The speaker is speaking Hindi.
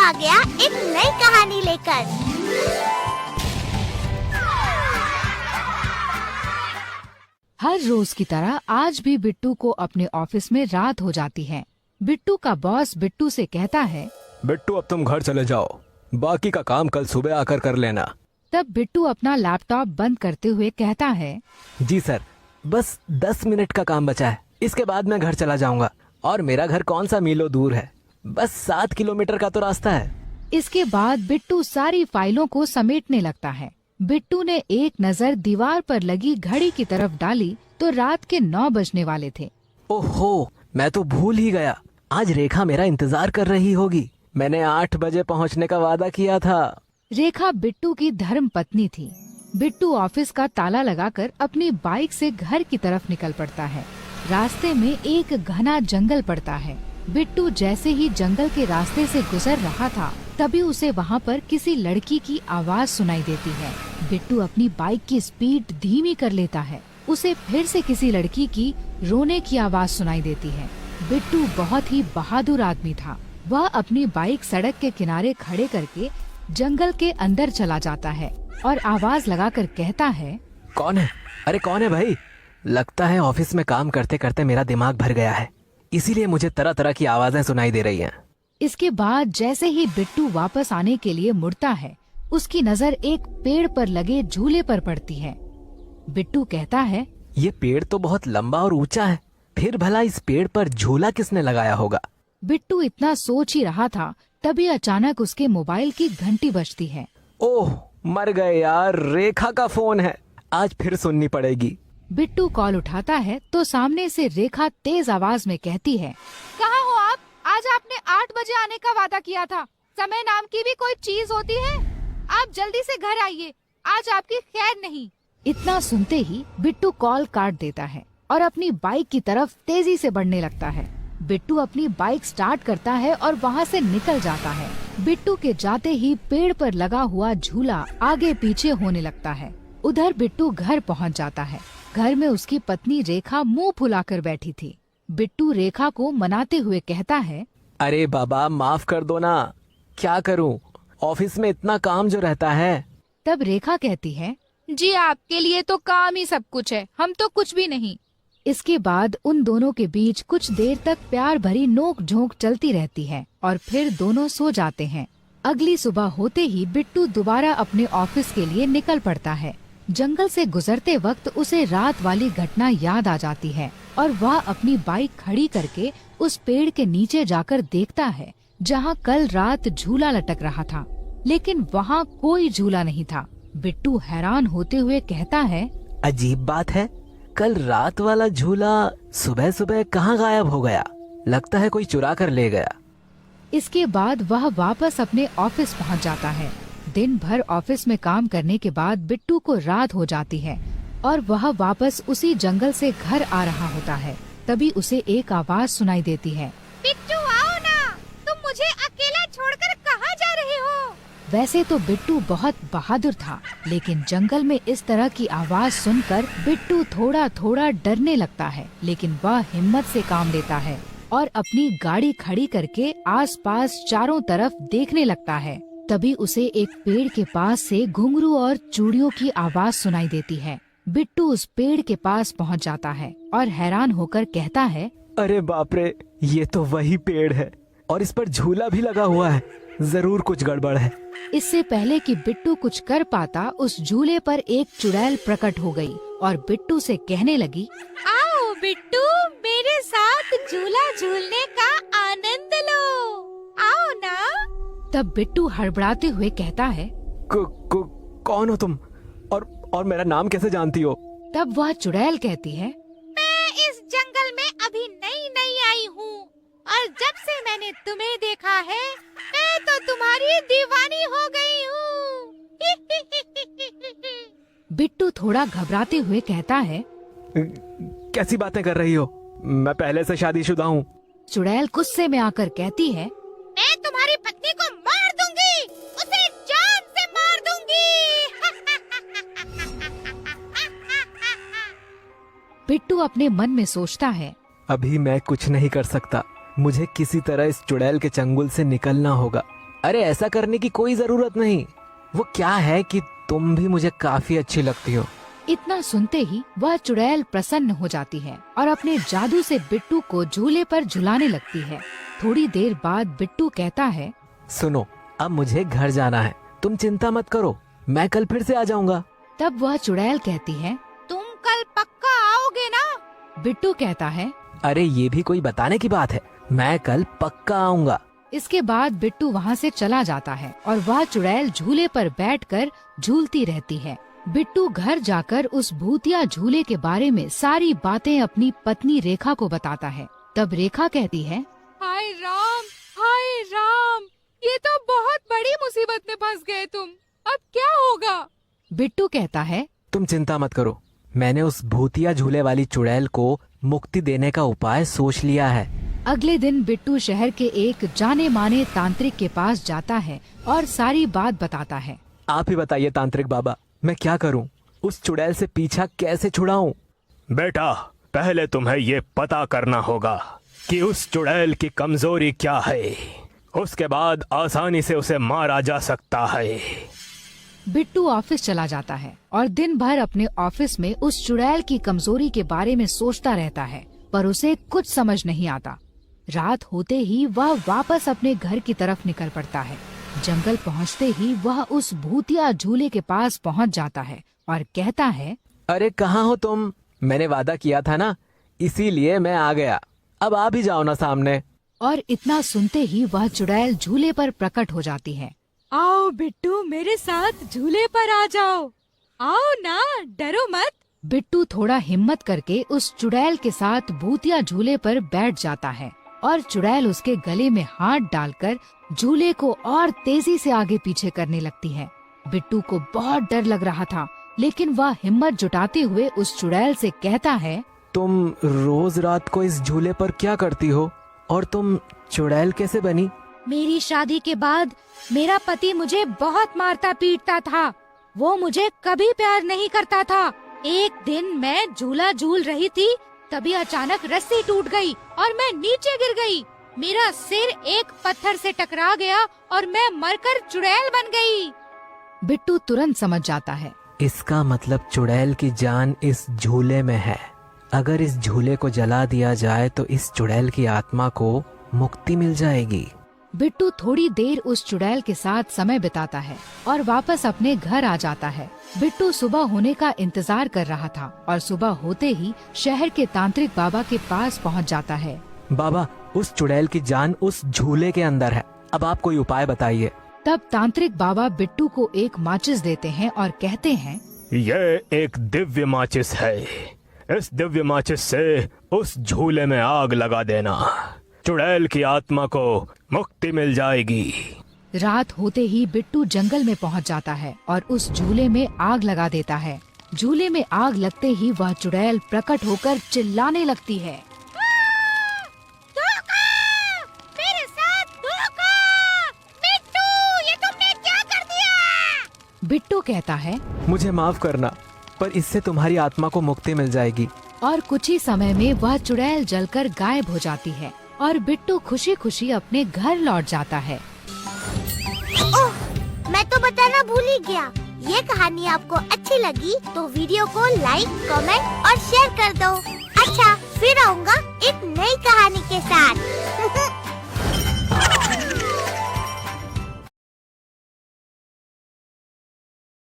आ गया एक नई कहानी लेकर। हर रोज की तरह आज भी बिट्टू को अपने ऑफिस में रात हो जाती है। बिट्टू का बॉस बिट्टू से कहता है, बिट्टू अब तुम घर चले जाओ, बाकी का काम कल सुबह आकर कर लेना। तब बिट्टू अपना लैपटॉप बंद करते हुए कहता है, जी सर, बस 10 मिनट का काम बचा है, इसके बाद मैं घर चला जाऊंगा। और मेरा घर कौन सा मीलों दूर है, बस 7 किलोमीटर का तो रास्ता है। इसके बाद बिट्टू सारी फाइलों को समेटने लगता है। बिट्टू ने एक नजर दीवार पर लगी घड़ी की तरफ डाली तो रात के 9 बजने वाले थे। ओहो, मैं तो भूल ही गया, आज रेखा मेरा इंतजार कर रही होगी। मैंने 8 बजे पहुंचने का वादा किया था। रेखा बिट्टू की धर्म पत्नी थी। बिट्टू ऑफिस का ताला लगाकर अपनी बाइक से घर की तरफ निकल पड़ता है। रास्ते में एक घना जंगल पड़ता है। बिट्टू जैसे ही जंगल के रास्ते से गुजर रहा था, तभी उसे वहाँ पर किसी लड़की की आवाज सुनाई देती है। बिट्टू अपनी बाइक की स्पीड धीमी कर लेता है। उसे फिर से किसी लड़की की रोने की आवाज सुनाई देती है। बिट्टू बहुत ही बहादुर आदमी था। वह अपनी बाइक सड़क के किनारे खड़े करके जंगल के अंदर चला जाता है और आवाज लगाकर कहता है, कौन है? अरे कौन है भाई? लगता है ऑफिस में काम करते करते मेरा दिमाग भर गया है, इसीलिए मुझे तरह तरह की आवाजें सुनाई दे रही हैं। इसके बाद जैसे ही बिट्टू वापस आने के लिए मुड़ता है, उसकी नजर एक पेड़ पर लगे झूले पर पड़ती है। बिट्टू कहता है, ये पेड़ तो बहुत लंबा और ऊंचा है, फिर भला इस पेड़ पर झूला किसने लगाया होगा? बिट्टू इतना सोच ही रहा था, तभी अचानक उसके मोबाइल की घंटी बजती है। ओह, मर गए यार, रेखा का फोन है, आज फिर सुननी पड़ेगी। बिट्टू कॉल उठाता है तो सामने से रेखा तेज आवाज में कहती है, कहाँ हो आप? आज आपने 8 बजे आने का वादा किया था। समय नाम की भी कोई चीज होती है? आप जल्दी से घर आइए, आज आपकी खैर नहीं। इतना सुनते ही बिट्टू कॉल काट देता है और अपनी बाइक की तरफ तेजी से बढ़ने लगता है। बिट्टू अपनी बाइक स्टार्ट करता है और वहाँ से निकल जाता है। बिट्टू के जाते ही पेड़ पर लगा हुआ झूला आगे पीछे होने लगता है। उधर बिट्टू घर पहुँच जाता है। घर में उसकी पत्नी रेखा मुंह फुलाकर बैठी थी। बिट्टू रेखा को मनाते हुए कहता है, अरे बाबा, माफ कर दो ना, क्या करूं, ऑफिस में इतना काम जो रहता है। तब रेखा कहती है, जी आपके लिए तो काम ही सब कुछ है, हम तो कुछ भी नहीं। इसके बाद उन दोनों के बीच कुछ देर तक प्यार भरी नोक झोंक चलती रहती है और फिर दोनों सो जाते हैं। अगली सुबह होते ही बिट्टू दोबारा अपने ऑफिस के लिए निकल पड़ता है। जंगल से गुजरते वक्त उसे रात वाली घटना याद आ जाती है और वह अपनी बाइक खड़ी करके उस पेड़ के नीचे जाकर देखता है जहाँ कल रात झूला लटक रहा था, लेकिन वहाँ कोई झूला नहीं था। बिट्टू हैरान होते हुए कहता है, अजीब बात है, कल रात वाला झूला सुबह सुबह कहाँ गायब हो गया? लगता है कोई चुरा कर ले गया। इसके बाद वह वापस अपने ऑफिस पहुंच जाता है। दिन भर ऑफिस में काम करने के बाद बिट्टू को रात हो जाती है और वह वापस उसी जंगल से घर आ रहा होता है। तभी उसे एक आवाज सुनाई देती है, बिट्टू आओ ना, तुम मुझे अकेला छोड़कर कहाँ जा रहे हो? वैसे तो बिट्टू बहुत बहादुर था, लेकिन जंगल में इस तरह की आवाज सुनकर बिट्टू थोड़ा थोड़ा डरने लगता है, लेकिन वह हिम्मत से काम लेता है और अपनी गाड़ी खड़ी करके आसपास चारों तरफ देखने लगता है। तभी उसे एक पेड़ के पास से घुंघरू और चूड़ियों की आवाज सुनाई देती है। बिट्टू उस पेड़ के पास पहुंच जाता है और हैरान होकर कहता है, अरे बाप रे, ये तो वही पेड़ है और इस पर झूला भी लगा हुआ है, जरूर कुछ गड़बड़ है। इससे पहले कि बिट्टू कुछ कर पाता, उस झूले पर एक चुड़ैल प्रकट हो गई और बिट्टू से कहने लगी, आओ बिट्टू, मेरे साथ झूला झूलने का आनंद लो, आओ ना। तब बिट्टू हड़बड़ाते हुए कहता है, कौन हो तुम और मेरा नाम कैसे जानती हो? तब वह चुड़ैल कहती है, मैं इस जंगल में अभी नई आई हूँ और जब से मैंने तुम्हें देखा है, मैं तो तुम्हारी दीवानी हो गई हूँ। बिट्टू थोड़ा घबराते हुए कहता है, कैसी बातें कर रही हो, मैं पहले से शादीशुदा हूँ। चुड़ैल गुस्से में आकर कहती है, मैं तुम्हारी पत्नी को मार दूंगी, उसे जान से मार दूंगी। बिट्टू अपने मन में सोचता है, अभी मैं कुछ नहीं कर सकता, मुझे किसी तरह इस चुड़ैल के चंगुल से निकलना होगा। अरे ऐसा करने की कोई जरूरत नहीं। वो क्या है कि तुम भी मुझे काफी अच्छी लगती हो। इतना सुनते ही वह चुड़ैल प्रसन्न हो जाती है और अपने जादू से बिट्टू को झूले पर झुलाने लगती है। थोड़ी देर बाद बिट्टू कहता है, सुनो, अब मुझे घर जाना है, तुम चिंता मत करो, मैं कल फिर से आ जाऊंगा। तब वह चुड़ैल कहती है, तुम कल पक्का आओगे ना? बिट्टू कहता है, अरे ये भी कोई बताने की बात है, मैं कल पक्का आऊंगा। इसके बाद बिट्टू वहाँ से चला जाता है और वह चुड़ैल झूले पर बैठकर झूलती रहती है। बिट्टू घर जाकर उस भूतिया झूले के बारे में सारी बातें अपनी पत्नी रेखा को बताता है। तब रेखा कहती है, हाय राम, ये तो बहुत बड़ी मुसीबत में फंस गए तुम। अब क्या होगा? बिट्टू कहता है, तुम चिंता मत करो, मैंने उस भूतिया झूले वाली चुड़ैल को मुक्ति देने का उपाय सोच लिया है। अगले दिन बिट्टू शहर के एक जाने माने तांत्रिक के पास जाता है और सारी बात बताता है। आप ही बताइए तांत्रिक बाबा, मैं क्या करूं? उस चुड़ैल से पीछा कैसे छुड़ाऊं? बेटा, पहले तुम्हें ये पता करना होगा कि उस चुड़ैल की कमजोरी क्या है, उसके बाद आसानी से उसे मारा जा सकता है। बिट्टू ऑफिस चला जाता है और दिन भर अपने ऑफिस में उस चुड़ैल की कमजोरी के बारे में सोचता रहता है, पर उसे कुछ समझ नहीं आता। रात होते ही वह वापस अपने घर की तरफ निकल पड़ता है। जंगल पहुंचते ही वह उस भूतिया झूले के पास पहुंच जाता है और कहता है, अरे कहाँ हो तुम? मैंने वादा किया था ना, इसीलिए मैं आ गया। अब आ भी जाओ ना सामने। और इतना सुनते ही वह चुड़ैल झूले पर प्रकट हो जाती है। आओ बिट्टू, मेरे साथ झूले पर आ जाओ। आओ ना, डरो मत। बिट्टू थोड़ा हिम्मत करके उस चुड़ैल के साथ भूतिया झूले पर बैठ जाता है और चुड़ैल उसके गले में हाथ डालकर झूले को और तेजी से आगे पीछे करने लगती है। बिट्टू को बहुत डर लग रहा था, लेकिन वह हिम्मत जुटाते हुए उस चुड़ैल से कहता है, तुम रोज रात को इस झूले पर क्या करती हो और तुम चुड़ैल कैसे बनी? मेरी शादी के बाद मेरा पति मुझे बहुत मारता पीटता था। वो मुझे कभी प्यार नहीं करता था। एक दिन मैं झूला झूल रही थी, तभी अचानक रस्सी टूट गई और मैं नीचे गिर गई। मेरा सिर एक पत्थर से टकरा गया और मैं मरकर चुड़ैल बन गई। बिट्टू तुरंत समझ जाता है। इसका मतलब चुड़ैल की जान इस झूले में है। अगर इस झूले को जला दिया जाए तो इस चुड़ैल की आत्मा को मुक्ति मिल जाएगी। बिट्टू थोड़ी देर उस चुड़ैल के साथ समय बिताता है और वापस अपने घर आ जाता है। बिट्टू सुबह होने का इंतजार कर रहा था और सुबह होते ही शहर के तांत्रिक बाबा के पास पहुंच जाता है। बाबा, उस चुड़ैल की जान उस झूले के अंदर है, अब आप कोई उपाय बताइए। तब तांत्रिक बाबा बिट्टू को एक माचिस देते हैं और कहते हैं, यह एक दिव्य माचिस है। इस दिव्य माचिस से उस झूले में आग लगा देना, चुड़ैल की आत्मा को मुक्ति मिल जाएगी। रात होते ही बिट्टू जंगल में पहुंच जाता है और उस झूले में आग लगा देता है। झूले में आग लगते ही वह चुड़ैल प्रकट होकर चिल्लाने लगती है, धोखा! मेरे साथ धोखा! बिट्टू, ये तुमने क्या कर दिया? बिट्टू कहता है, मुझे माफ करना, पर इससे तुम्हारी आत्मा को मुक्ति मिल जाएगी। और कुछ ही समय में वह चुड़ैल जलकर गायब हो जाती है और बिट्टू खुशी खुशी अपने घर लौट जाता है। ओह, मैं तो बताना भूल ही गया। ये कहानी आपको अच्छी लगी तो वीडियो को लाइक, कमेंट और शेयर कर दो। अच्छा, फिर आऊँगा एक नई कहानी के साथ।